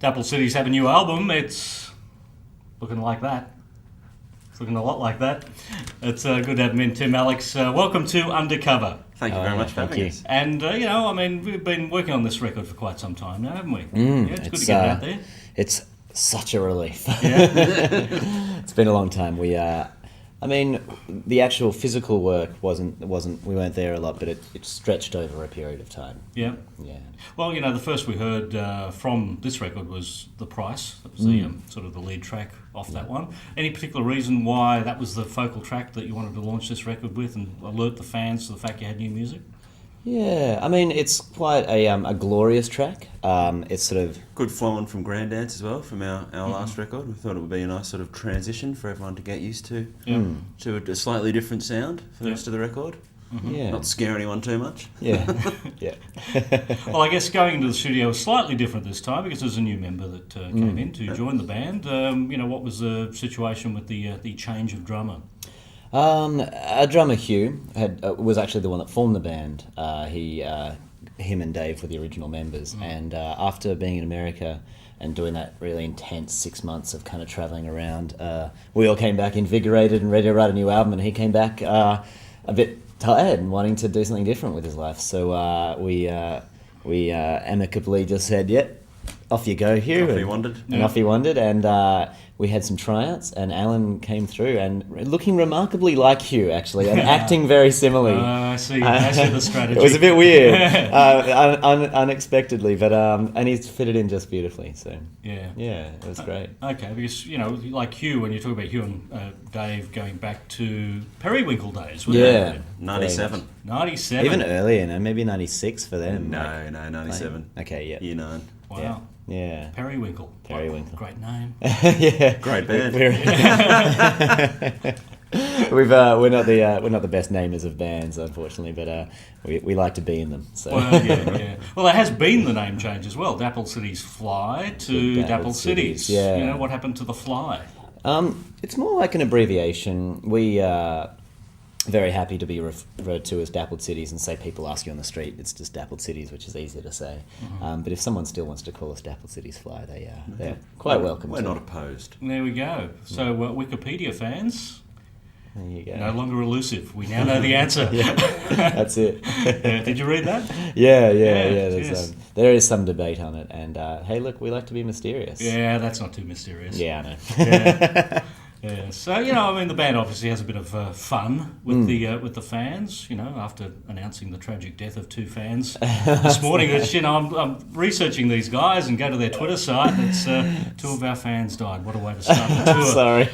Dapple Cities have a new album. It's looking like that. It's looking a lot like that. It's good to have him in, Tim. Alex, welcome to Undercover. Thank you very much for having us. And, we've been working on this record for quite some time now, haven't we? It's good to get it out there. It's such a relief. Yeah. It's been a long time. The actual physical work wasn't. We weren't there a lot, but it stretched over a period of time. Yeah. Yeah. Well, the first we heard from this record was The Price. That was the sort of the lead track off that one. Any particular reason why that was the focal track that you wanted to launch this record with and alert the fans to the fact you had new music? Yeah, it's quite a glorious track. It's sort of Good flowing from Grand Dance as well, from our last record. We thought it would be a nice sort of transition for everyone to get used to a slightly different sound for the rest of the record. yeah, Not scare anyone too much. yeah, yeah. Well, I guess going into the studio was slightly different this time because there's a new member that came in to join the band. What was the situation with the change of drummer? Our drummer Hugh was actually the one that formed the band. Him and Dave were the original members, and after being in America and doing that really intense 6 months of kind of travelling around, we all came back invigorated and ready to write a new album, and he came back a bit tired and wanting to do something different with his life. So we amicably just said, "Yep, off you go, Hugh." Off he wandered. And off he wandered, and we had some tryouts, and Alan came through, and looking remarkably like Hugh, actually, and acting very similarly. I see the strategy. It was a bit weird, unexpectedly, but and he's fitted in just beautifully. So Yeah. it was great. Okay, because, like Hugh, when you talk about Hugh and Dave going back to Periwinkle days, wasn't Yeah, it? 97. 97. even earlier, maybe 96 for them. No, 97. Okay, yeah. Year 9. Wow. Yeah. Periwinkle. Periwinkle. Great name. Yeah. Great band. We're not the best namers of bands, unfortunately, but we like to be in them. So Well, yeah. Well, there has been the name change as well. Dapple Cities Fly to Dapple Cities. Yeah. What happened to the Fly? it's more like an abbreviation. We very happy to be referred to as Dappled Cities, and say people ask you on the street, it's just Dappled Cities, which is easier to say. But if someone still wants to call us Dappled Cities Fly, they're quite welcome. We're to not it. opposed. There we go. So, Wikipedia fans, There you go. no longer elusive. We now know the answer. That's it. Did you read that? Yeah. Yes. There is some debate on it, and hey, look, we like to be mysterious. Yeah, that's not too mysterious. Yeah, I know. Yeah. Yeah. So the band obviously has a bit of fun with the fans. After announcing the tragic death of two fans this morning, I'm researching these guys and go to their Twitter site, and it's two of our fans died. What a way to start the tour! Sorry.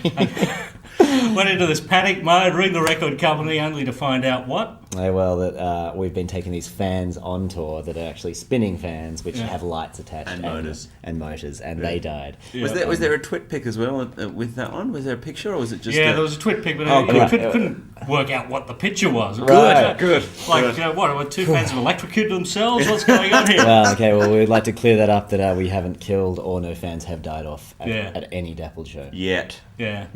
Went into this panic mode, ring the record company, only to find out what. That we've been taking these fans on tour that are actually spinning fans, which have lights attached And motors. and they died. Yeah. Was there a twit pic as well with that one? Was there a picture, or was it just? There was a twit pic, but couldn't work out what the picture was. Right. Good. Like, what? Two fans have electrocuted themselves? What's going on here? Well, we'd like to clear that up, that we haven't killed or no fans have died off at any Dappled show. Yet. Yeah.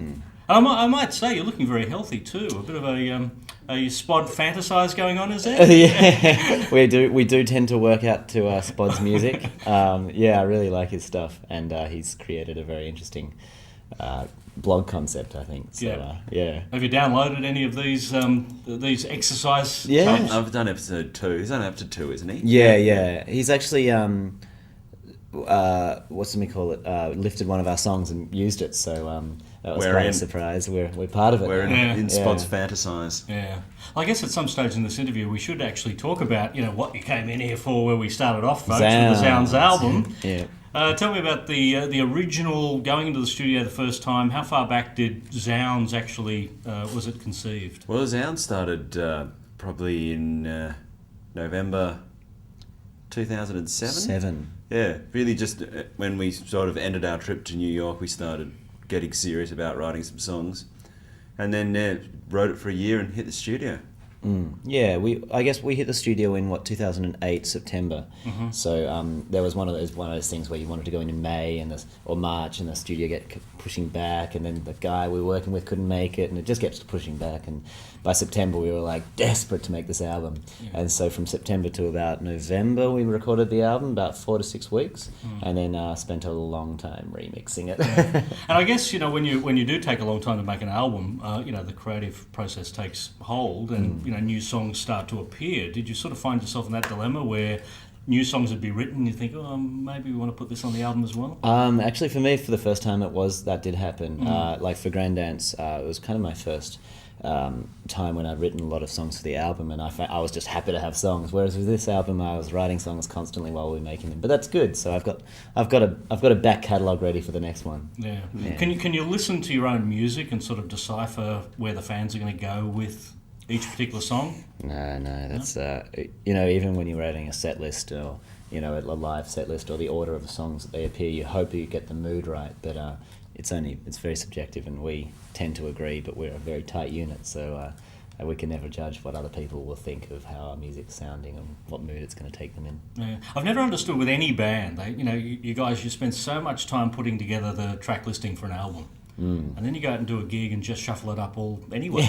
I might say you're looking very healthy too. A bit of a Spod fantasise going on, is there? Yeah, we do tend to work out to Spod's music. I really like his stuff, and he's created a very interesting blog concept, I think. So, yeah. Have you downloaded any of these exercise? Yeah. tapes? I've done episode 2. He's on episode 2, isn't he? Yeah. He's actually lifted one of our songs and used it. So that was quite a surprise. We're part of it. We're now. in Spot's Fantasize. Yeah. I guess at some stage in this interview we should actually talk about what you came in here for, where we started off, folks, with the Zounds album. Yeah. Tell me about the original, going into the studio the first time. How far back did Zounds actually, was it conceived? Well, Zounds started probably in November 2007. Yeah, really just when we sort of ended our trip to New York, we started getting serious about writing some songs. And then wrote it for a year and hit the studio. Yeah, I guess we hit the studio in 2008 September. So there was one of those things where you wanted to go in May or March, and the studio kept pushing back, and then the guy we were working with couldn't make it, and it just kept pushing back. And by September, we were like desperate to make this album. And so from September to about November, we recorded the album, about 4 to 6 weeks, and then spent a long time remixing it. And I guess, you know, when you do take a long time to make an album, you know, the creative process takes hold, and you know, new songs start to appear. Did you sort of find yourself in that dilemma where new songs would be written and you think, oh, maybe we want to put this on the album as well? Actually, for me, for the first time, that did happen. Like for Grand Dance, it was kind of my first time when I'd written a lot of songs for the album, and I was just happy to have songs. Whereas with this album, I was writing songs constantly while we were making them. But that's good. So I've got a back catalogue ready for the next one. Yeah. Can you listen to your own music and sort of decipher where the fans are going to go with each particular song? No, that's you know, even when you're writing a set list or, you know, a live set list, or the order of the songs that they appear, you hope you get the mood right, but it's very subjective, and we tend to agree, but we're a very tight unit, so we can never judge what other people will think of how our music's sounding and what mood it's going to take them in. Yeah. I've never understood with any band, you know, you guys, you spend so much time putting together the track listing for an album. And then you go out and do a gig and just shuffle it up all anyway.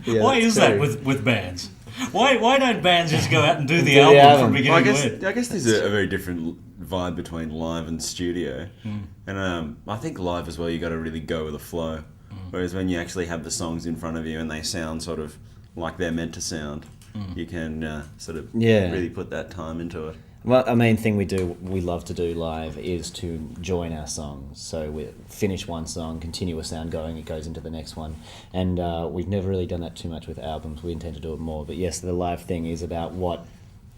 Why is that with bands? Why don't bands just go out and do the album from beginning to end? I guess there's a very different vibe between live and studio. And I think live as well, you got to really go with the flow. Whereas when you actually have the songs in front of you and they sound sort of like they're meant to sound, you can sort of really put that time into it. Well, a main thing we love to do live is to join our songs. So we finish one song, continue a sound going, it goes into the next one. And we've never really done that too much with albums. We intend to do it more. But yes, the live thing is about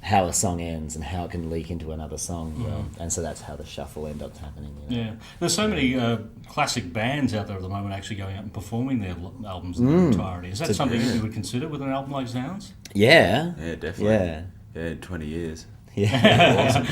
how a song ends and how it can leak into another song. And so that's how the shuffle ends up happening. You know? Yeah. There's so many classic bands out there at the moment actually going out and performing their albums in their entirety. Is that something that you would consider with an album like Zounds? Yeah. Yeah, definitely. Yeah. 20 years. Yeah.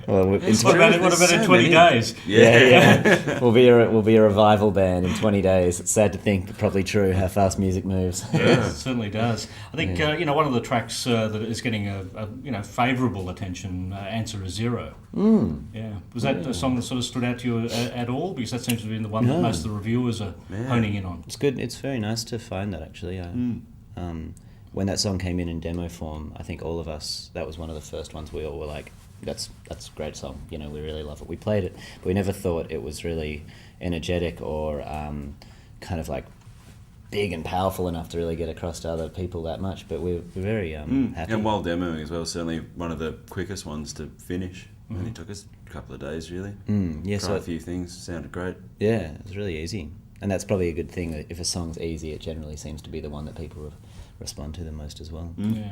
Well, What about in 20 days? Yeah. We'll be a revival band in 20 days. It's sad to think, but probably true how fast music moves. Yeah, it certainly does. I think you know, one of the tracks that is getting a favourable attention, Answer is Zero. Yeah, was that a song that sort of stood out to you at all? Because that seems to be the one that most of the reviewers are honing in on. It's good. It's very nice to find that actually. When that song came in demo form, I think all of us, that was one of the first ones we all were like, that's a great song, you know, we really love it. We played it, but we never thought it was really energetic or kind of like big and powerful enough to really get across to other people that much, but we're very happy. And while demoing as well, certainly one of the quickest ones to finish. And it took us a couple of days really. Tried a few things, sounded great. Yeah, it was really easy. And that's probably a good thing, that if a song's easy, it generally seems to be the one that people respond to the most as well. Yeah.